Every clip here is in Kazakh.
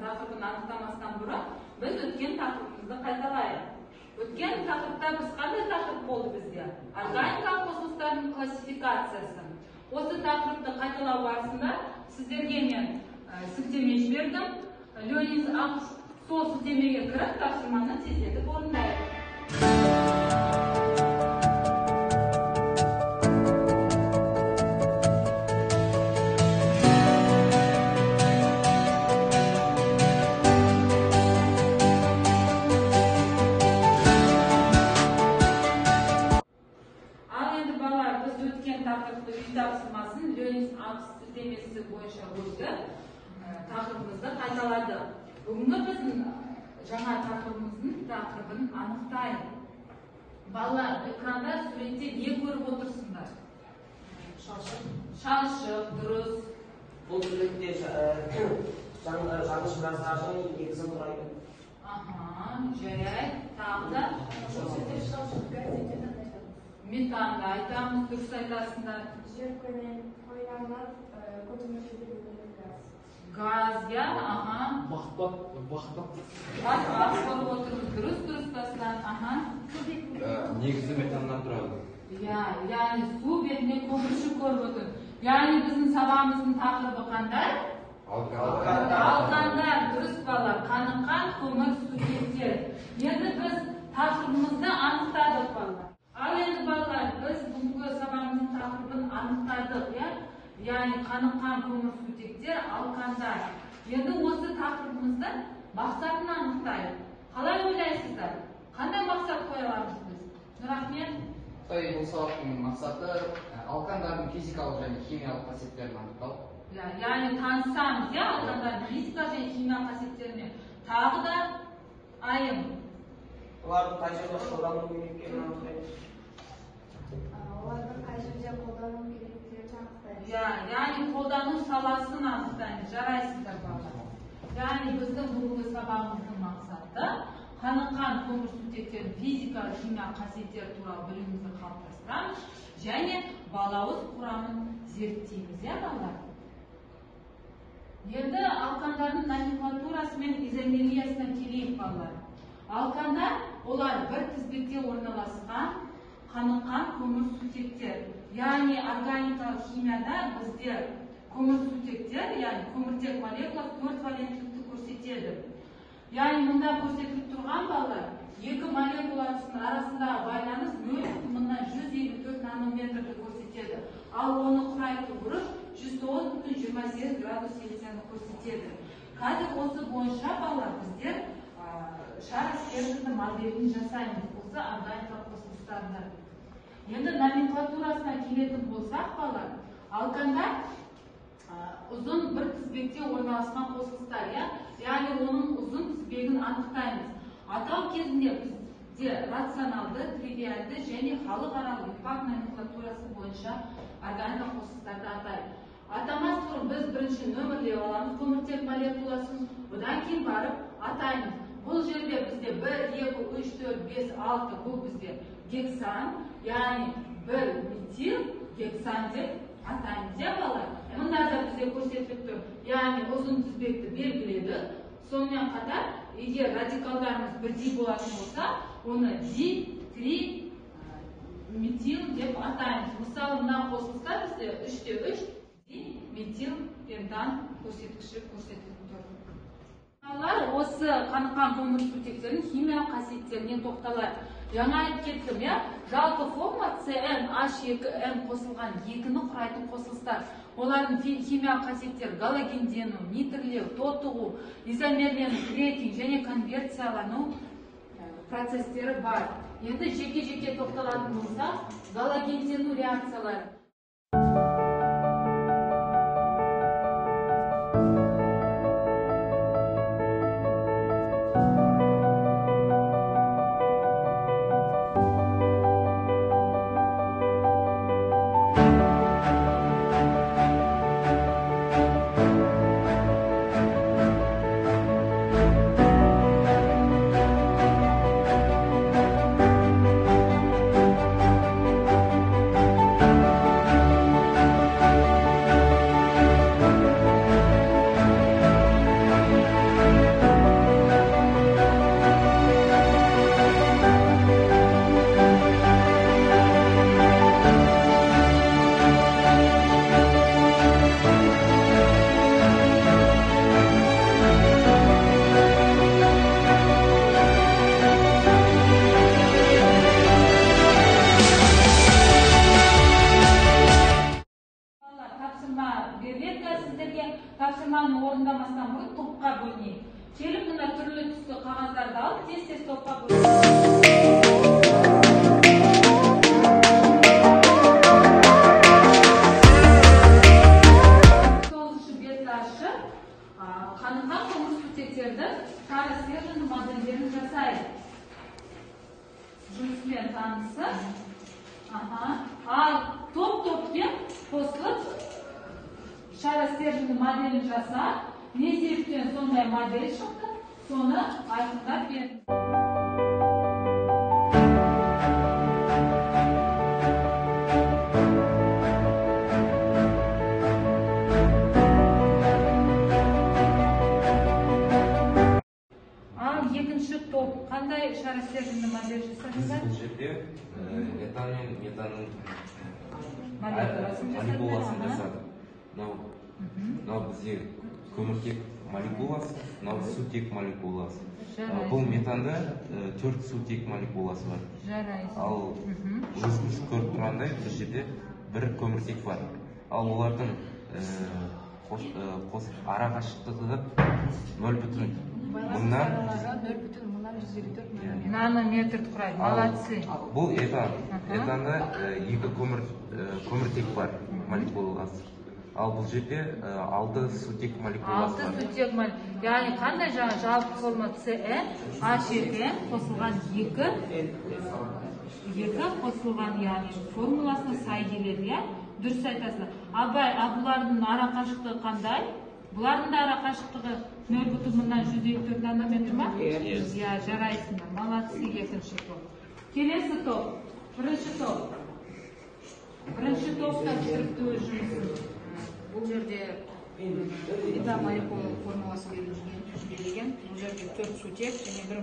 taqribini anықтамастан бұрын biz o'tgan taqribimizni qaytalaylik. O'tgan taqribda biz qanday taqrib bo'ldi bizga? Organik qo'shimchalarning klassifikatsiyasi. O'sha taqribni qaytalab barısında sizlarga men siltama berdim. Leoniz Aqsh sol siltamaga kirib topshirmani tezlatib o'rnaydi. Taqribni Leoniz Aqsh siltamasi bo'yicha bo'ldi. Taqribimizni qaytaladik. Bugungi bizning жаңа taqribini aniqlaylik. Balalar, ekranda suratda ne ko'rib o'tirsizlar? Шалшық, дұрыс. Бұл суретте жаңылыш жасашының негізін құрайды. Жарайды. Тағы да метанды айтамыз, дұрыс айтасыңдар. Жер көлінен қойранлар көтімішеді бөлінген газ. Газ, я? Бақпақ. Бақпақ көріп отырмыз, дұрыс тастан. Негізі метаннан тұрады. Яғни су бетіне көпіршік көріп отыр. Яғни біздің сабағымыздың тақырыбы қандай? Алқандар, дұрыс балалар, қаныққан көмірсутектер. Енді біз тақырыбымызды анықтадық балалар. Ал енді балалар, біз бүгінгі сабағымыздың тақырыбын анықтадық, яғни қаныққан көмірсутектер, алқандар. Енді осы тақырыбымызды мақсатын анықтайық. Қалай ойлайсыздар? Қандай мақсат қоя аламыз біз? Рахмет. Бұл сабақтың мақсаты алқандардың физикалық және химиялық қасиеттерін анықтау. Яғни танысамыз, алқандардың физикалық және химиялық қасиеттеріне. Тағы да айым. Олардың қай жерде қолдану керектігін анықтаймыз. Олардың қай жерде қолдану керектігін анықтаймыз. Яғни қолдану саласын анықтаймыз. Жарайсыздар балалар. Яғни біздің бүгінгі сабағымыздың мақсаты қаныққан көмірсутектердің физикалық химиялық қасиеттері туралы білімімізді қалыптастырамыз және балауыз құрамын зерттейміз, балалар. Енді алқандардың номенклатурасы мен изомериясына келейік, балалар. Алқандар олар бір тізбекте орналасқан қаныққан көмірсутектер. Яғни органикалық химияда бізде көмірсутектер, яғни көміртек молекуласы 4 валенттілікті көрсетеді. Яғни мұнда көрсетіліп тұрған балалар, екі молекуласының арасындағы байланыс 0,154 нанометрді көрсетеді. Ал оны құрайтын бұрыш 109,28 градус Цельсияны көрсетеді. Қазір осы бойынша балалар біздер шар спектрді моделін жасаймыз. Осы органикалық қосылыстарында. Енді номенклатурасына келетін болсақ, балалар, алқандар ұзын бір тізбекте орналасқан қосылыстар, яғни оның ұзын тізбегін анықтаймыз. Атау кезінде бізде рационалды, тривиалды және халықаралық ипак номенклатурасы бойынша органикалық қосылыстарды атайды. Атамас бұрын біз бірінші нөмірлеп аламыз көміртек молекуласын, одан кейін барып атаймыз. Бұл жерде бізде 1, 2, 3, 4, 5, 6 бұл бізде гексан, яғни бір метил гексан деп атаймыз, балалар. Мұнда да бізде көрсетіліп тұр. Яғни ұзын тізбекті белгіледі. Сонымен қатар, егер радикалдарымыз бірдей болатын болса, оны ди-три-метил деп атаймыз. Мысалы, мына қосылыста бізде 3-те-3 ди-метил пентан көрсеткіші көрсетіліп тұр. Балалар, осы қаныққан көмірсутектердің химиялық қасиеттеріне тоқталайық. Жаңа айтып кеттім, жалпы форма CnH2n қосылған екіні құрайтын қосылыстар. Олардың химиялық қасиеттері галогендену, нитрлеу, тотығу, изомерлену, крекинг және конверциялану процестері бар. Енді жеке-жеке тоқталатын болсақ, галогендену реакциялары. тапсырманы орындамастан бұрын топқа бөлінейік. Келіп мына түрлі түсті қағаздарды алып, тез топқа бөлінейік. Қаныққан көмірсутектерді сары стерженьнің модельдерін жасайды. Жұмыспен танысып. Ал топ-топпен қосылып, шара стерженьнің моделін жасап, не себептен сондай модель шықты, соны айқындап берді. Екінші топ қандай шара стерженьнің модель жасадыңыздар? Бұл жерде этан мен метанның молекуласын жасадық. Мынау бізде көміртек молекуласы, мынау сутек молекуласы. Бұл метанда 4 сутек молекуласы бар. Ал өзіңіз көріп тұрғандай бұл жерде бір көміртек бар. Ал олардың ара қашықтығы 0,1 нанометр құрайды. Молодцы. Бұл этан. Этанда 2 көміртек бар молекуласы. Ал бұл жерде 6 сутек молекуласы бар. 6 сутек молекуласы. Яғни қандай жаңа жалпы форма CN, H2N қосылған 2 қосылған, яғни формуласына сай келеді, я? Дұрыс айтасыздар. Абай, бұлардың ара қашықтығы қандай? Бұлардың да ара қашықтығы 0,154 нанометр ма? Иә, жарайсыңдар. Молодцы, екінші топ. Келесі топ. Бірінші топ. Бірінші топта кіріпті өз жұмысын. Бұл жерде метан молекулалық формуласы берілген. Бұл жерде 4 сутек және 1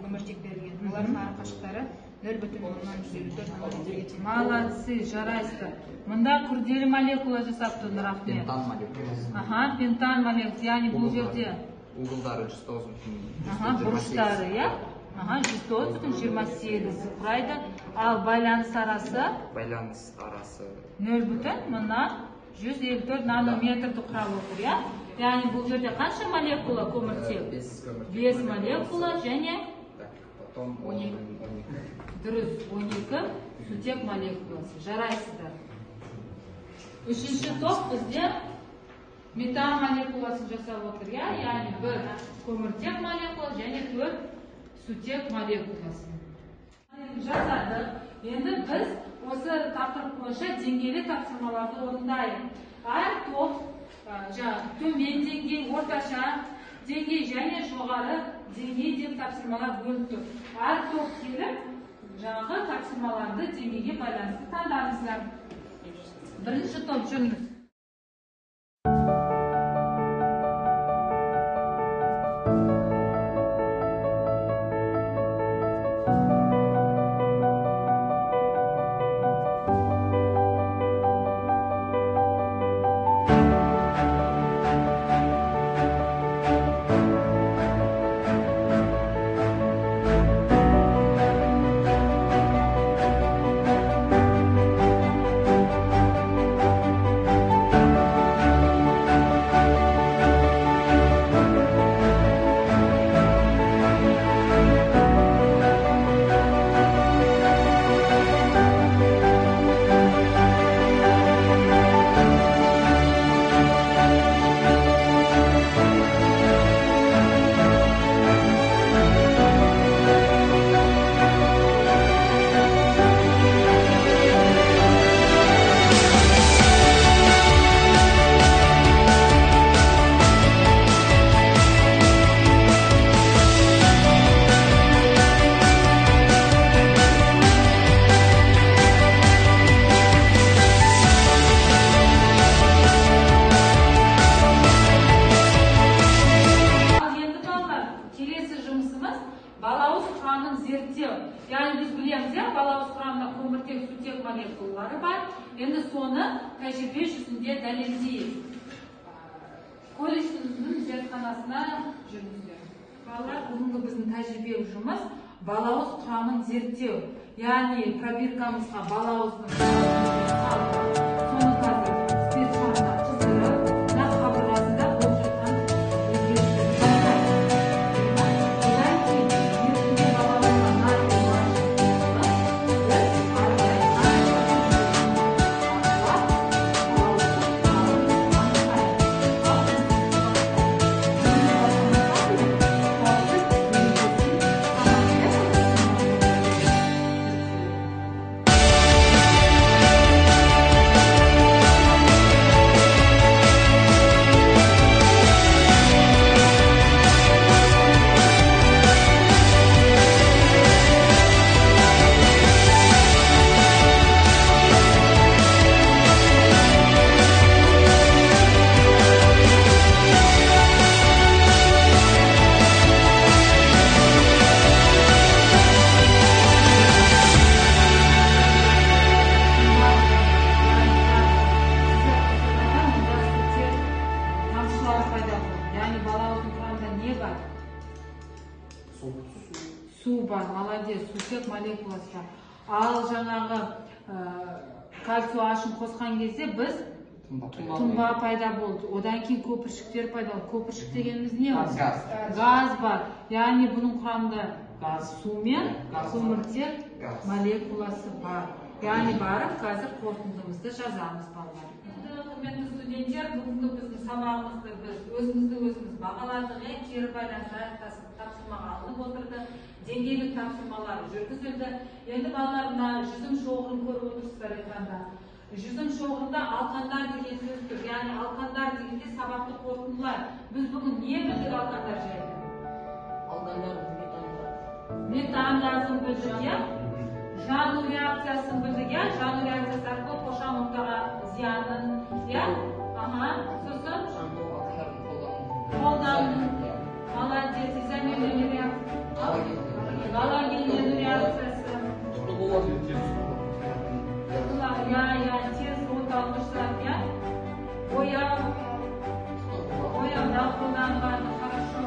көміртек берілген. Олардың ара қашықтықтары 0,154 нанометрге тең. Молодцы, жарайсыздар. Мұнда күрделі молекула жасапты, рахмет. Пентан молекуласы. Пентан молекуласы, яғни бұл жерде углдары 190. Бұрыштары, иә? 190-28 құрайды. Ал байланыс арасы? Байланыс арасы 0,154 нанометрді құрап отыр, иә? Яғни бұл жерде қанша молекула көміртек? 5 молекула және 12. Дұрыс, 12 сутек молекуласы. Жарайсыздар. Үшінші топ бізде метан молекуласын жасап отыр, иә? Яғни 1 көміртек молекула және 4 сутек молекуласы. Жасадық. Енді біз осы тақырып бойынша деңгейлі тапсырмаларды орындайық. Әр топ төмен деңгей, орташа деңгей және жоғары деңгей деп тапсырмалар бөлініп тұр. Әр топ келіп, жаңағы тапсырмаларды деңгейге байланысты таңдаңыздар. Бірінші топ жүріңіз. молекулалары бар. Енді соны тәжірибе жүзінде дәлелдейік. Колледждің зертханасына жүріңіздер. Балалар, бүгінгі біздің тәжірибе жұмыс балауыз құрамын зерттеу. Яғни пробиркамызға балауыздың соны қазір спирт шарына қыздырып, нақ қабырғасында бар, молодец, сутек молекуласы бар. Ал жаңағы кальций ашын қосқан кезде біз тұнба пайда болды. Одан кейін көпіршіктер пайда болды. Көпіршік дегеніміз не? Газ бар. Яғни бұның құрамында су мен көміртек молекуласы бар. Яғни барып қазір қорытындымызды жазамыз балалар. Құрметті студенттер, бүгінгі біздің сабағымызды біз өзіміз бағаладық, кері байланыс тапсырмаға алынып отырды, деңгейлік тапсырмалар жүргізілді. Енді балалар мына жүзім шоғырын көріп отырсыздар экранда. Жүзім шоғырында алқандар деген сөз тұр. Яғни алқандар дегенде сабақты қорытындылар. Біз бүгін не білдік алқандар жайлы? Алгандар Метан газын білдік, иә? Жану реакциясын білдік, иә? Жану реакциясы арқылы қоршаған ортаға зиянын, иә? Сосын қолдану. Молодец, изомерный реакция. Галогенный реакциясы. Тез оталғыштар, иә? Бояуда қолданғаны, хорошо.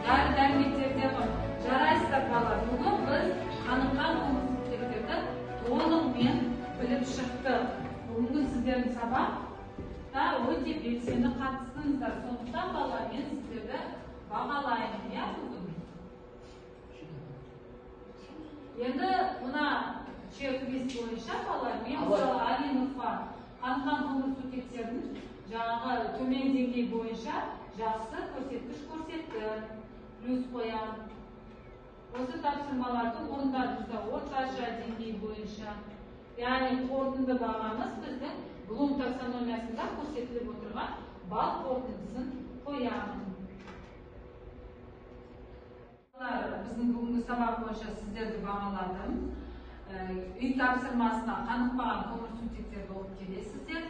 Дәрі-дәрмектерде жарайсыздар балалар. Бүгін біз қаныққан көмірсутектерді толығымен біліп шықтық. Бүгінгі сіздердің сабақта өте белсенді қатыстыңыздар. Сондықтан балалар, мен сіздерді бағалаймын, иә бүгін? Енді мына чек-лист бойынша балалар, мен мысалы Алинова қаныққан көмірсутектердің жаңағы төмен деңгей бойынша жақсы көрсеткіш көрсетті. Плюс қоямын. Осы тапсырмаларды орындадыңызда орташа деңгей бойынша. Яғни қорытынды бағамыз біздің Блум таксономиясында көрсетіліп отырған бал қорытындысын қоямын. Біздің бүгінгі сабақ бойынша сіздерді бағаладым. Үй тапсырмасына қанықпаған көмірсутектерді оқып келесіздер.